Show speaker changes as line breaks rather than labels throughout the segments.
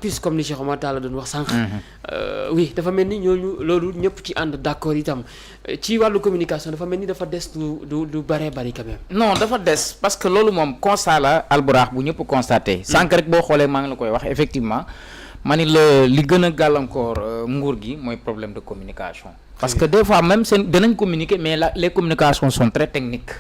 plus comme li Cheikh Omar Talla doon wax sànq. Oui dafa mel ni ñooñu loolu ñëpp ci ànd d'accord itam ci wàllu communication dafa mel ni dafa des du baree bari quand même.
non dafa des parce que loolu moom constat la Albourakh bu ñëpp constaté. sànq rek boo xoolee maa ngi la koy wax effectivement ma ni la li gën a gàllankoor nguur gi mooy problème de communication. parce que des fois même seen dinañ communiquer mais les communications sont très techniques.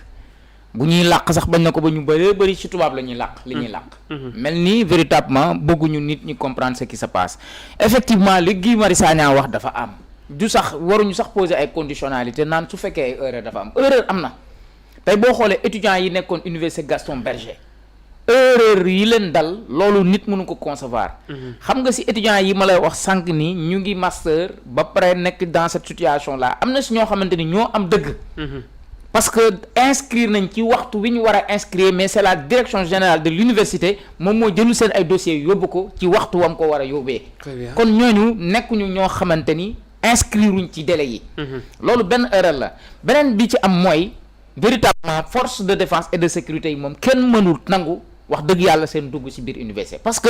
bu ñuy làq sax bañ na ko ba ñu bëree bëri ci tubaab la ñuy làq li ñuy làq mel ni véritablement bëgguñu nit ñi comprendre ce qui se passe effectivement li Guy Marius Sagna wax dafa am du sax waruñu sax poser ay conditionnalité naan su fekkee ay erreur dafa am erreur am na tey boo xoolee étudiants yi nekkoon université Gaston Berger erreur yi leen dal loolu nit mënu ko concevoir xam nga si étudiants yi ma lay wax sànq ni ñu ngi master ba pare nekk dans cette situation là am na si ñoo xamante ni ñoo am dëgg parce que inscrire nañ ci waxtu wi ñu war a inscrire mais c'est la direction générale de l'université moom moo jëlu seen ay dossiers yóbbu ko ci waxtu wam ko war a yóbbee kon ñooñu nekkuñu ñoo xamante ni inscrire uñ ci délai yi loolu benn erreur la beneen bi ci am mooy véritablement force de défense et de sécurité yi moom kenn mënul nangu wax dëgg yàlla seen dugg ci biir université parce que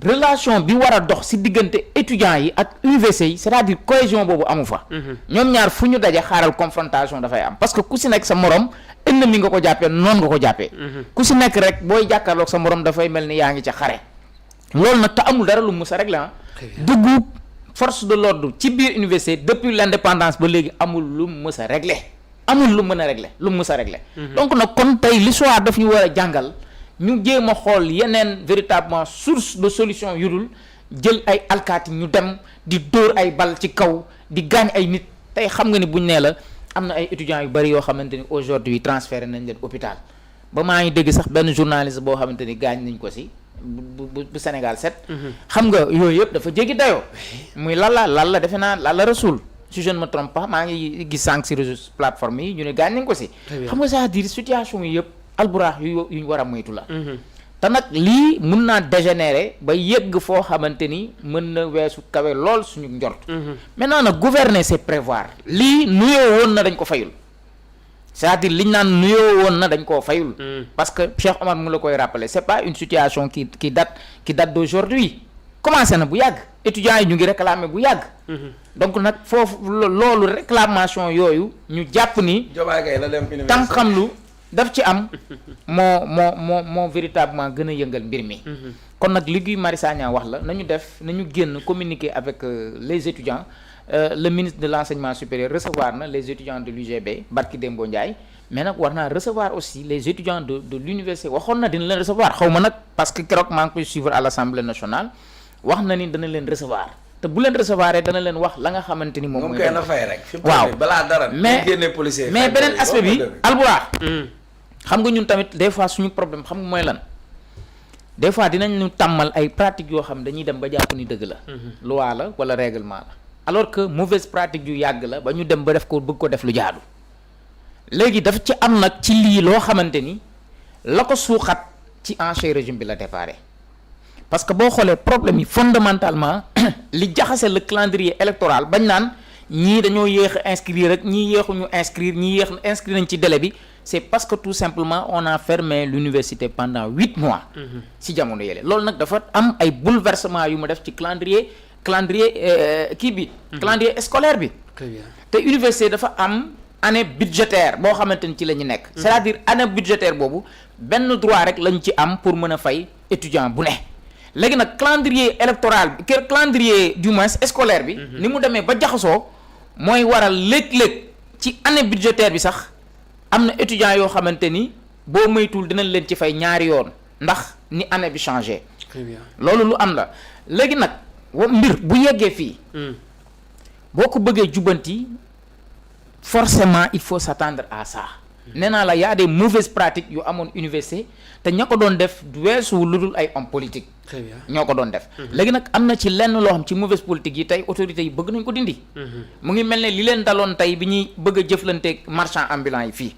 relation bi war a dox ci diggante étudiants yi ak université yi c'est-à-dire cohésion boobu amu fa ñoom ñaar fu ñu daje xaaral confrontation dafay am parce que ku ci nekk sa morom ennemi nga ko jàppee noonu nga ko jàppee ku ci nekk rek booy jàkkaarloog sa morom dafay mel ni yaa ngi ca xare loolu nag te amul dara lu mës a régler dugg force de l'ordre ci biir université depuis l'indépendance ba léegi amul lu mës a régler amul lu mën a régler lu mës a régler donc nag kon tey l'histoire daf ñu war a jàngal ñu jéem a xool yeneen véritablement source de solution yu dul jël ay alkaati ñu dem di dóor ay bal ci kaw di gaañ ay nit tey xam nga ni buñ nee la am na ay étudiants yu bari yoo xamante ni aujourd'hui transféré nañ leen hôpital ba maa ngi dégg sax benn journaliste boo xamante ni gaañ nañ ko si bu Sénégal 7 xam nga yooyu yëpp dafa jéggi dayoo muy lalla defe naa lalla rasul si je ne me trompe pas maa ngi gis sànq si réseaux plateforme yi ñu ne gaañ nañ ko si xam nga c'est-à-dire situation yi yëpp Albourakh yu ñu war a moytu la te nag lii mun naa dégénérer ba yëgg foo xamante ni mën na weesu kawe lool suñu njort maintenant nag gouverner c'est prévoir lii nuyoo woon na dañ ko fayul c'est-à-dire liñ naan nuyoo woon na dañ koo fayul parce que Cheikh Omar mu la koy rappeler c'est pas une situation qui date d'aujourd'hui commencé na bu yàgg étudiants yi ñu ngi réclamer bu yàgg donc nag foofu loolu réclamation yooyu ñu jàpp ni tam xam lu daf ci am moo véritablement gën a yëngal mbir mi kon nag li Guy Marius Sagna wax la nañu génn communiquer avec les étudiants le ministre de l'enseignement supérieur recevoir na les étudiants de l'UGB Barki Dembo Ndiaye mais nag war naa recevoir aussi les étudiants de l'université waxoon na dina leen recevoir xaw ma nag parce que keroog maa ngi koy suivre à l'Assemblée nationale wax na ni dana leen recevoir te bu leen recevoir dana leen wax la nga xamante ni moom mooy
koy na fay rek
waaw
balaa dara
mais beneen aspect bi Albourakh xam nga ñun tamit des fois suñu problème xam nga mooy lan des fois dinañ ñu tàmmal ay pratiques yoo xam dañuy dem ba jàpp ni dëgg la loi la wala règlement la alors que mauvaise pratique yu yàgg la ba ñu dem ba def ko bëgg ko def lu jaadu léegi dafa ci am nag ci lii loo xamante ni la ko suuxat ci ancien régime bi la déparé parce que boo xoolee problème yi fondamentalement li jaxase le calendrier électoral bañ naan ñii dañoo yéex a inscrire rek ñii yéexuñu inscrire ñii yéex inscrire nañ ci délai bi c'est parce que tout simplement on a fermé l'université pendant 8 mois ci jamono yële loolu nag dafa am ay bouleversement yu mu def ci calendrier kii bi calendrier scolaire bi te université dafa am année budgétaire boo xamante ni ci la ñu nekk c'est-à-dire année budgétaire boobu benn droit rek lañ ci am pour mën a fay étudiant bu ne léegi nag calendrier électoral bi calendrier du moins scolaire bi ni mu demee ba jaxasoo mooy waral léeg-léeg ci année budgétaire bi sax am na étudiants yoo xamante ni boo moytuwul dinañ leen ci fay ñaari yoon ndax ni année bi changé loolu lu am la léegi nag mbir bu yeggee fii boo ko bëggee jubbanti forcément il faut s'attendre à ça nee naa la y a des mauvaises pratiques yu amoon université te ña ko doon def weesuwul lu dul ay hommes politiques ñoo ko doon def léegi nag am na ci lenn loo xam ci mauvaise politique yi tey autorités yi bëgg nañ ko dindi mu ngi mel ne li leen daloon tey bi ñuy bëgg a jëflanteeg marchand ambulant yi fii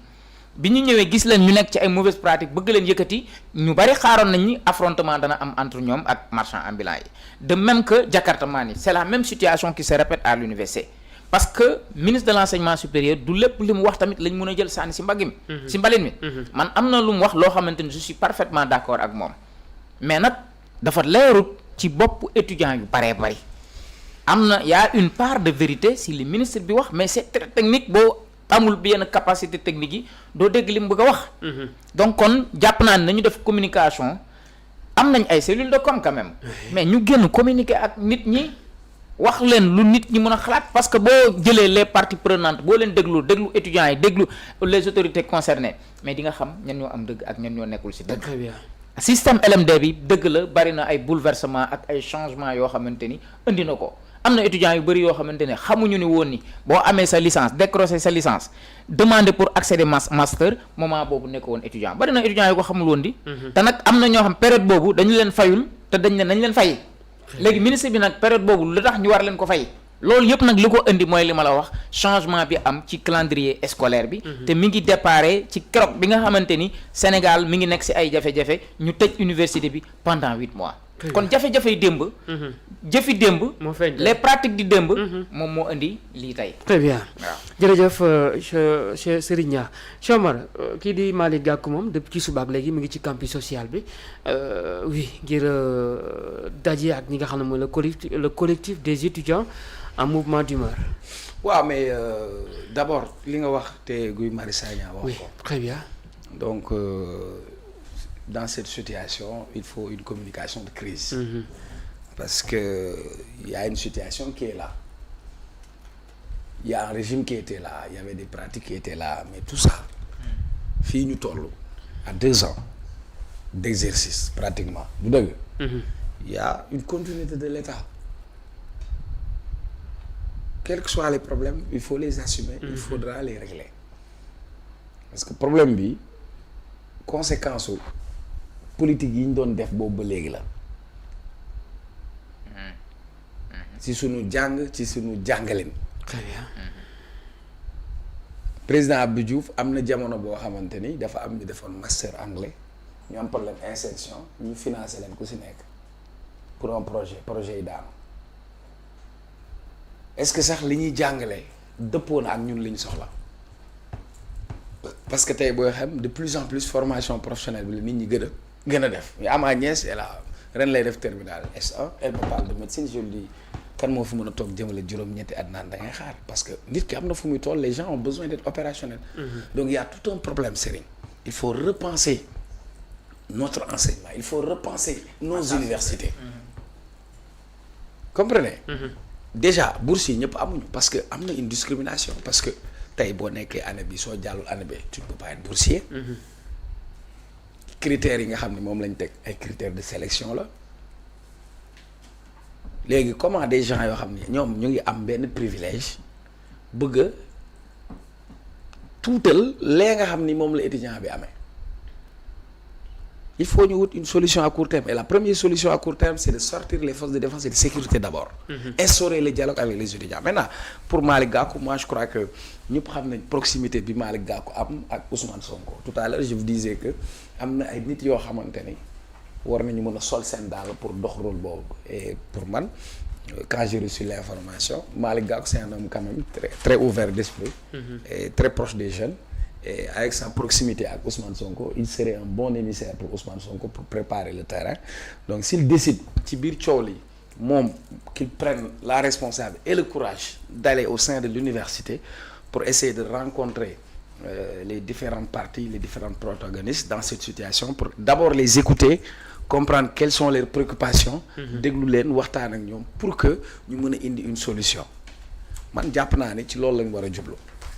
bi ñu ñëwee gis leen ñu nekk ci ay mauvaises pratiques bëgg leen yëkkati ñu bari xaaroon nañ ni affrontement dana am entre ñoom ak marchand ambulant yi de même que jakartamaan yi c'est la même situation qui se répète à l'université parce que ministre de l'enseignement supérieur du lépp li mu wax tamit lañ mën a jël sànni si mbagim si mbalin mi man am na lu mu wax loo xamante ni je suis parfaitement d'accord ak moom mais nag dafa leerut ci bopp étudiants yu baree bari am na y a une part de vérité si li ministre bi wax mais c'est très technique boo amul benn capacité technique yi doo dégg li mu bëgg a wax. donc kon jàpp naa ne nañu def communication am nañ ay cellules de com quand même mais ñu génn communiquer ak nit ñi wax leen lu nit ñi mën a xalaat parce que boo jëlee les parties prenantes boo leen déglu étudiants yi déglu les autorités concernées mais di nga xam ñan ñoo am dëgg ak ñan ñoo nekkul ci dëgg.
très bien.
système LMD bi dëgg la bari na ay bouleversement ak ay changements yoo xamante ni indi na ko am na étudiants yu bari yoo xamante ne xamuñu ni woon ni boo amee sa licence décrocher sa licence demander pour accéder master moment boobu nekk woon étudiant bari na étudiants yu ko xamul woon di. te nag am na ñoo xam période boobu dañu leen fayul te dañ ne nañ leen fay. léegi ministre bi nag période boobu lu tax ñu war leen ko fay. loolu yëpp nag li ko indi mooy li ma la wax changement bi am ci calendrier scolaire bi. te mi ngi déparé ci keroog bi nga xamante ni Sénégal mi ngi nekk ci ay jafe-jafe ñu tëj université bi pendant 8 mois. kon jafe-jafe yi démb. jëfi démb.
moo feeñ
les pratiques di démb. moom moo indi lii tey.
très bien
waaw
jërëjëf Cheikh Serigne Niang Cheikh Omar kii di Malick Gakou moom depuis ci subaak léegi mu ngi ci campus social bi oui ngir daje ak ñi nga xam ne mooy le collectif des étudiants en mouvement d'humeur.
waaw mais d'abord li nga wax te Guy Marius Sagna wax
oui
ko.
très bien.
donc dans cette situation il faut une communication de crise. Parce que il y a une situation qui est là. Il y a un régime qui était là, il y avait des pratiques qui étaient là, mais tout ça, fii ñu toll à 2 ans d'exercice pratiquement du dëgg. Il y a une continuité de l'État. Quels que soient les problèmes, il faut les assumer, il faudra les régler. Parce que problème bi conséquence u politique yi ñu doon def boobu ba léegi la. ci sunu jàng ci sunu jàngaleen.
très bien.
président Abdou Diouf am na jamono boo xamante ni dafa am ñu defoon master anglais ñu am problème insertion ñu financé leen ku si nekk pour un projet yi daanu est-ce que sax li ñuy jàngale dëppoo na ak ñun li ñu soxla parce que tey booy xam de plus en plus formation professionnelle bi la nit ñi gën a def mais ama nièce et là ren lay def terminale S1 elle me parle de médecine je lui dis kan moo fi mën a toog jëmale juróom-ñetti at naan da ngay xaar parce que nit ki am na fu muy toll les gens ont besoin d'être opérationnels. Donc il y a tout un problème Serigne. Il faut repenser notre enseignement il faut repenser nos universités. Comprenez. Déjà bourse yi ñëpp amuñu parce que am na une discrimination parce que tey boo nekkee année bi soo jàllul année bi tu ne peux pas être boursier. Critères yi nga xam ne moom lañ teg ay critères de sélection la. léegi comment des gens yoo xam ne ñoom ñu ngi am benn privilège bëgg a tuutal lee nga xam ni moom la étudiant bi amee il faut ñu wut une solution à court terme et la première solution à court terme c'est de sortir les forces de défense et de sécurité d'abord. Instaurer le dialogue avec les étudiants maintenant pour Malick Gakou moi je crois que ñëpp xam nañ proximité bi Malick Gakou am ak Ousmane Sonko tout à l'heure je vous disais que am na ay nit yoo xamante ni war nañu mën a sol seen daal pour dox rôle boobu et pour man quand j'ai reçu l'information Malick Gakou c'est un homme quand même très ouvert d'esprit et très proche des jeunes et avec sa proximité avec Ousmane Sonko il serait un bon émissaire pour Ousmane Sonko pour préparer le terrain donc s'il décide ci biir coow li moom qu'il prenne la responsabilité et le courage d'aller au sein de l'université pour essayer de rencontrer les différentes parties les différents protagonistes dans cette situation pour d'abord les écouter comprendre quelles sont leurs préoccupations déglu leen waxtaan ak ñoom pour que ñu mën a indi une solution man jàpp naa ne ci loolu lañ war a jublu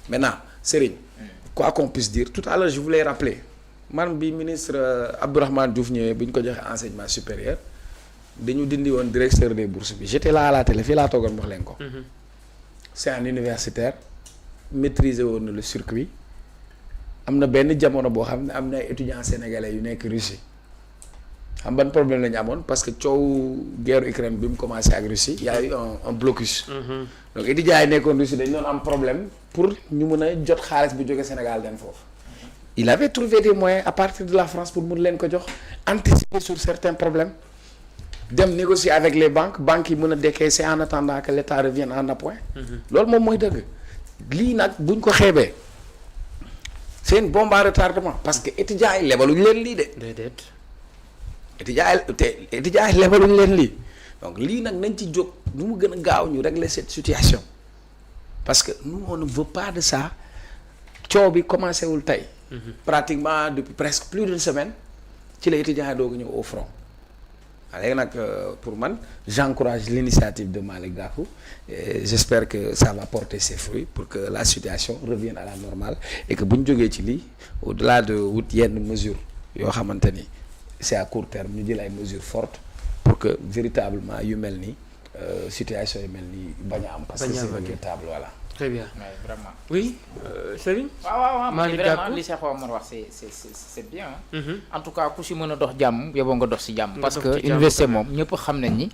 maintenant Serigne quoi qu'on puisse dire tout à l'heure je voulais rappeler man bi ministre Abdourahmane Diouf ñëwee bi ñu ko joxe enseignement supérieur dañu dindi woon directeur des bourses bi j'étais là à la télé fii laa toogoon wax leen ko c'est un universitaire maîtriser woon na le circuit am na benn jamono boo xam ne am na ay étudiants sénégalais yu nekk Russie xam ban problème la ñu amoon parce que coow guerre Ukraine bi mu commencé ak Russie y a eu un blocus. Donc étudiants yi nekkoon Russie dañu doon am problème pour ñu mën a jot xaalis bu jóge Sénégal dem foofu. Il avait trouvé des moyens à partir de la France pour mun leen ko jox anticiper sur certains problèmes dem négocier avec les banques yi mën a décaisser en attendant que l'État revienne en appoint. loolu moom mooy dëgg lii nag buñ ko xeebee c'est une bombe à retardement parce que étudiants yi lebaluñ leen lii de.
déedéet.
étudiants yi lebaluñ leen lii donc lii nag nañ ci jóg nu mu gën a gaaw ñu régler cette situation parce que nous on ne veut pas de ça coow bi commencé wul tey. pratiquement depuis presque plus d'une semaine ci la étudiants yi doog a ñëw au front. léegi nag pour man j'encourage l'initiative de Malick Gakou et j'espère que ça va porter ses fruits pour que la situation revienne à la normale et que bu ñu jógee ci lii au-delà de wut yenn mesures yoo xamante ni c'est à court terme ñu jël ay mesures fortes pour que véritablement yu mel ni situation yu mel ni bañ a am parce que c'est regrettable voilà.
Très bien.
Ouais, vraiment.
Oui, Serigne.
waaw
Malick
vraiment
Gakou
li Cheikh Omar wax c'est bien. En tout cas ku si mën a dox jàmm yóbboo nga dox si jàmm. parce que université moom ñëpp xam nañ ni.